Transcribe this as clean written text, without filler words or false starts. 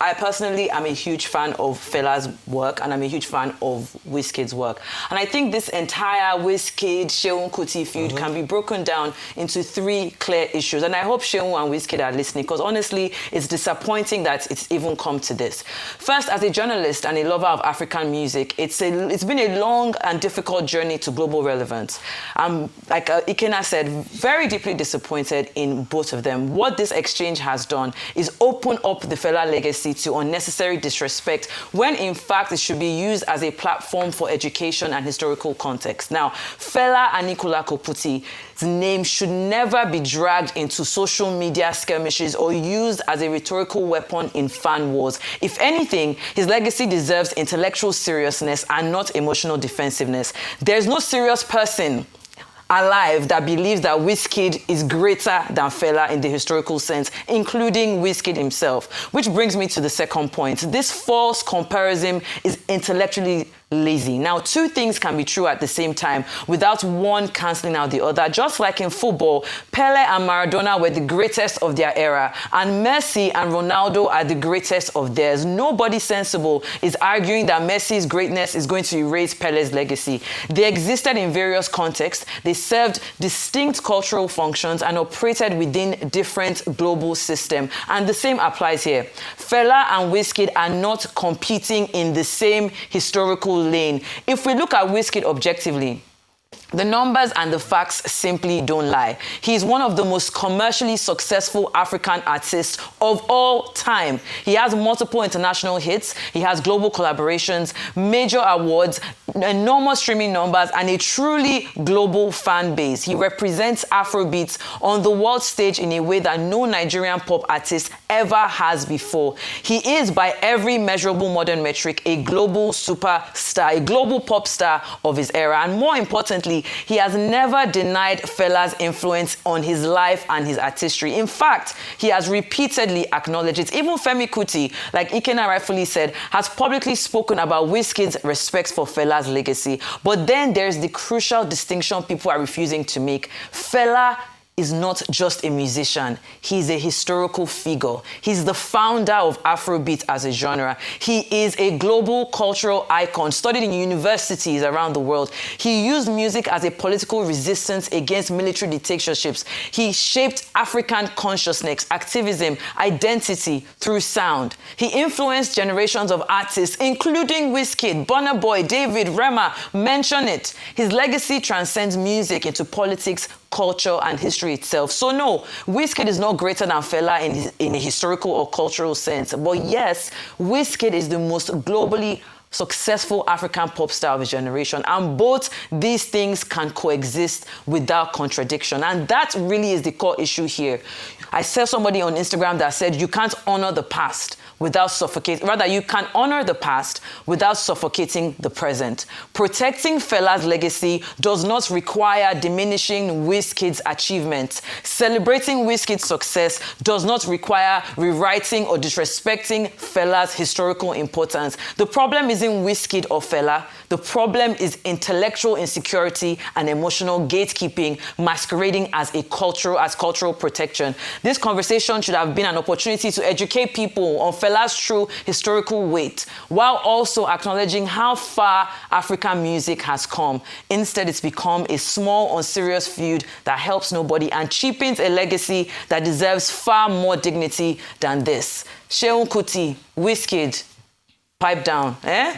I personally am a huge fan of Fela's work, and I'm a huge fan of Wizkid's work. And I think this entire Wizkid, Seun, Kuti feud can be broken down into 3 clear issues. And I hope Seun and Wizkid are listening, because honestly, it's disappointing that it's even come to this. First, as a journalist and a lover of African music, it's been a long and difficult journey to global relevance. Like Ikenna said, very deeply disappointed in both of them. What this exchange has done is open up the Fela legacy to unnecessary disrespect, when in fact it should be used as a platform for education and historical context. Now, Fela Anikulapo Kuti's name should never be dragged into social media skirmishes or used as a rhetorical weapon in fan wars. If anything, his legacy deserves intellectual seriousness and not emotional defensiveness. There's no serious person alive that believes that Wizkid is greater than Fela in the historical sense, including Wizkid himself. Which brings me to the second point. This false comparison is intellectually lazy. Now, 2 things can be true at the same time without one cancelling out the other. Just like in football, Pele and Maradona were the greatest of their era, and Messi and Ronaldo are the greatest of theirs. Nobody sensible is arguing that Messi's greatness is going to erase Pele's legacy. They existed in various contexts, they served distinct cultural functions and operated within different global systems. And the same applies here. Fela and Wizkid are not competing in the same historical lane. If we look at Wizkid objectively, the numbers and the facts simply don't lie. He's one of the most commercially successful African artists of all time. He has multiple international hits, he has global collaborations, major awards, enormous streaming numbers, and a truly global fan base. He represents Afrobeats on the world stage in a way that no Nigerian pop artist ever has before. He is, by every measurable modern metric, a global superstar, a global pop star of his era. And more importantly, he has never denied Fela's influence on his life and his artistry. In fact, he has repeatedly acknowledged it. Even Femi Kuti, like Ikenna rightfully said, has publicly spoken about Wizkid's respect for Fela's legacy. But then there's the crucial distinction people are refusing to make. Fela is not just a musician. He's a historical figure. He's the founder of Afrobeat as a genre. He is a global cultural icon, studied in universities around the world. He used music as a political resistance against military dictatorships. He shaped African consciousness, activism, identity through sound. He influenced generations of artists, including Wizkid, Burna Boy, David, Rema, mention it. His legacy transcends music into politics, culture, and history itself. So no, Wizkid is not greater than Fela in a historical or cultural sense. But yes, Wizkid is the most globally successful African pop star of his generation. And both these things can coexist without contradiction. And that really is the core issue here. I saw somebody on Instagram that said you can't honor the past without suffocating, rather you can honor the past without suffocating the present. Protecting Fela's legacy does not require diminishing Wizkid's achievements. Celebrating Wizkid's success does not require rewriting or disrespecting Fela's historical importance. The problem isn't Wizkid or Fela. The problem is intellectual insecurity and emotional gatekeeping masquerading as cultural protection. This conversation should have been an opportunity to educate people on Fela's true historical weight, while also acknowledging how far African music has come. Instead, it's become a small, unserious feud that helps nobody and cheapens a legacy that deserves far more dignity than this. Seun Kuti, Wizkid, pipe down, eh?